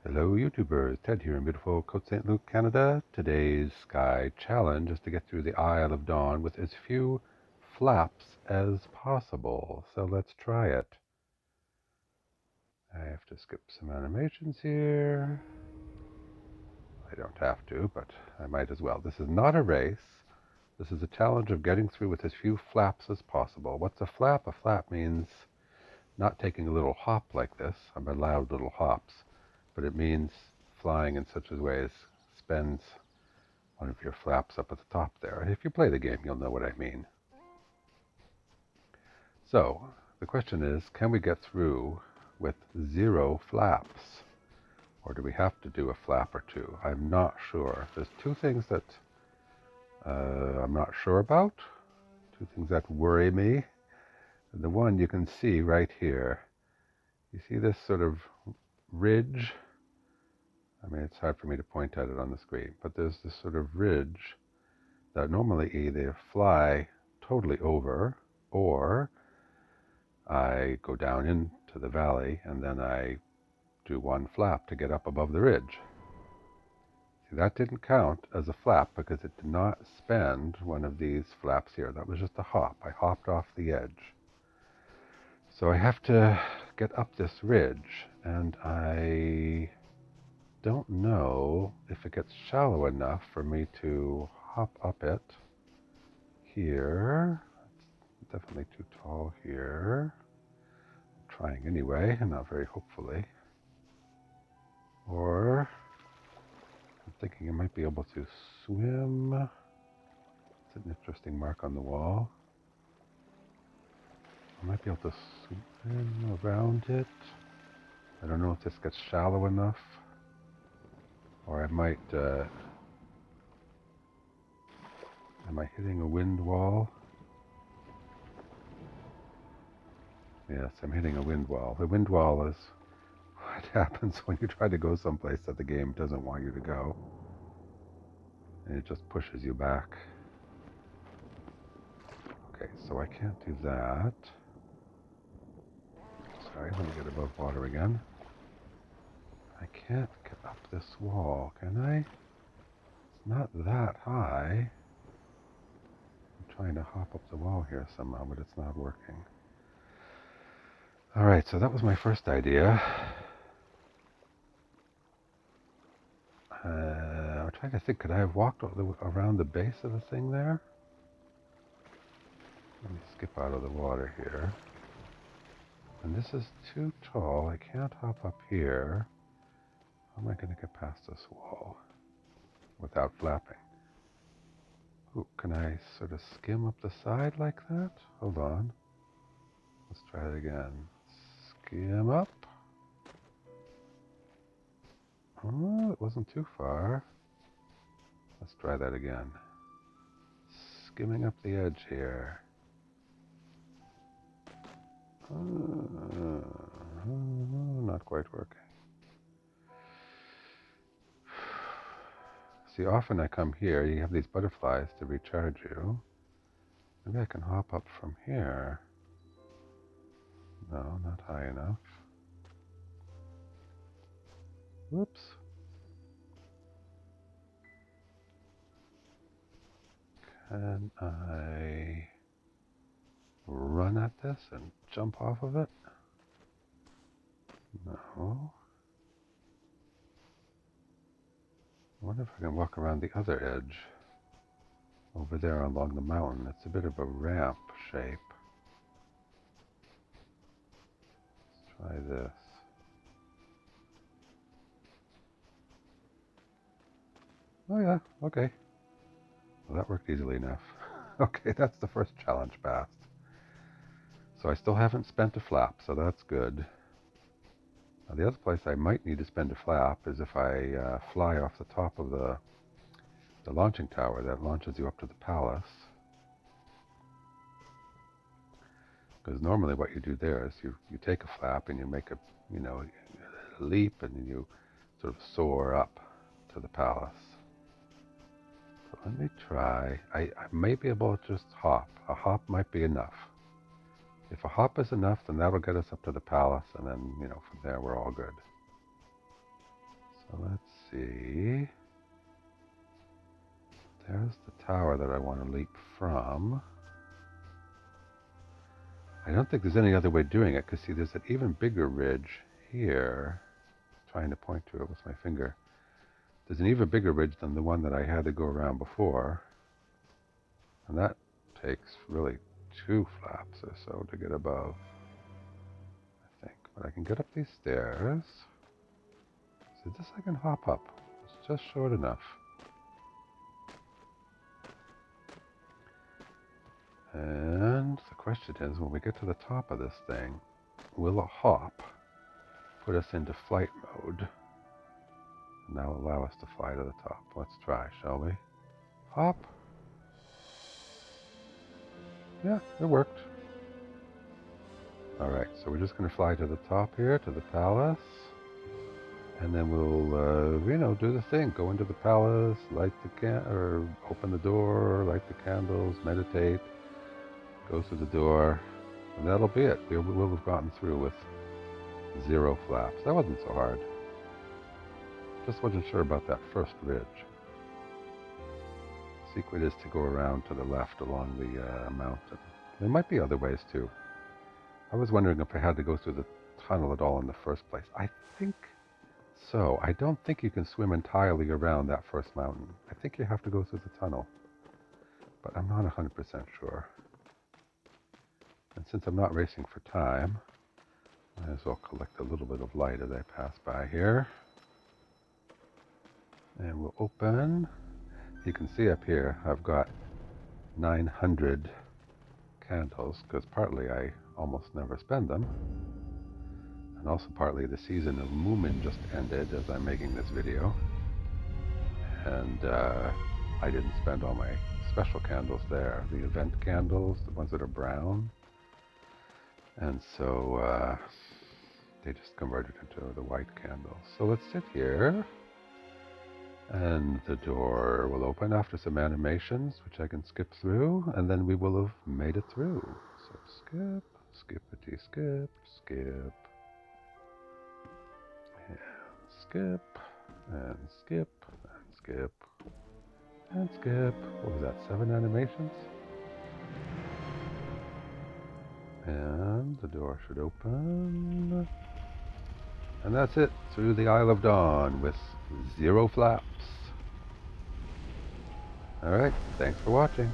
Hello YouTubers, Ted here in beautiful Côte St. Luc, Canada. Today's sky challenge is to get through the Isle of Dawn with as few flaps as possible. So let's try it. I have to skip some animations here. I don't have to, but I might as well. This is not a race. This is a challenge of getting through with as few flaps as possible. What's a flap? A flap means not taking a little hop like this. I'm allowed little hops, but it means flying in such a way as spends one of your flaps up at the top there. If you play the game, you'll know what I mean. So, the question is, can we get through with 0 flaps? Or do we have to do a flap or two? I'm not sure. There's two things that I'm not sure about. Two things that worry me. And the one you can see right here. You see this sort of ridge? I mean, it's hard for me to point at it on the screen, but there's this sort of ridge that normally either fly totally over, or I go down into the valley and then I do one flap to get up above the ridge. See, that didn't count as a flap because it did not spend one of these flaps here. That was just a hop. I hopped off the edge. So I have to get up this ridge, and I don't know if it gets shallow enough for me to hop up it here. It's definitely too tall here. I'm trying anyway, and not very hopefully. Or I'm thinking I might be able to swim. It's an interesting mark on the wall. I might be able to swim around it. I don't know if this gets shallow enough. Or I might, am I hitting a wind wall? Yes, I'm hitting a wind wall. The wind wall is what happens when you try to go someplace that the game doesn't want you to go. And it just pushes you back. Okay, so I can't do that. Sorry, let me get above water again. I can't get up this wall, can I? It's not that high. I'm trying to hop up the wall here somehow, but it's not working. Alright, so that was my first idea. I'm trying to think, could I have walked around the base of the thing there? Let me skip out of the water here. And this is too tall. I can't hop up here. How am I going to get past this wall without flapping? Ooh, can I sort of skim up the side like that? Hold on. Let's try it again. Skim up. Oh, it wasn't too far. Let's try that again. Skimming up the edge here. Not quite working. See, often I come here, you have these butterflies to recharge you. Maybe I can hop up from here. No, not high enough. Whoops. Can I run at this and jump off of it? No. I wonder if I can walk around the other edge. Over there along the mountain. It's a bit of a ramp shape. Let's try this. Oh yeah, okay. Well, that worked easily enough. Okay, that's the first challenge passed. So I still haven't spent a flap, so that's good. Now the other place I might need to spend a flap is if I fly off the top of the launching tower that launches you up to the palace. Because normally what you do there is you take a flap and you make a leap, and then you sort of soar up to the palace. So let me try. I may be able to just hop. A hop might be enough. If a hop is enough, then that'll get us up to the palace, and then, from there we're all good. So let's see. There's the tower that I want to leap from. I don't think there's any other way of doing it, because see, there's an even bigger ridge here. I'm trying to point to it with my finger. There's an even bigger ridge than the one that I had to go around before. And that takes really 2 flaps or so to get above, I think. But I can get up these stairs. So this I can hop up. It's just short enough. And the question is, when we get to the top of this thing, will a hop put us into flight mode? And that will allow us to fly to the top. Let's try, shall we? Hop. Yeah, it worked. Alright, so we're just going to fly to the top here, to the palace. And then we'll, do the thing. Go into the palace, light the or open the door, light the candles, meditate, go through the door, and that'll be it. We'll have gotten through with 0 flaps. That wasn't so hard. Just wasn't sure about that first ridge. The secret is to go around to the left along the mountain. There might be other ways too. I was wondering if I had to go through the tunnel at all in the first place. I think so. I don't think you can swim entirely around that first mountain. I think you have to go through the tunnel. But I'm not 100% sure. And since I'm not racing for time, I might as well collect a little bit of light as I pass by here. And we'll open. You can see up here I've got 900 candles, because partly I almost never spend them. And also partly the season of Moomin just ended as I'm making this video. And I didn't spend all my special candles there. The event candles, the ones that are brown. And so they just converted into the white candles. So let's sit here. And the door will open after some animations, which I can skip through. And then we will have made it through. So skip, skippity skip, skip. And skip, and skip, and skip, and skip. What was that, 7 animations? And the door should open. And that's it, through the Isle of Dawn with 0 flaps. Alright, thanks for watching.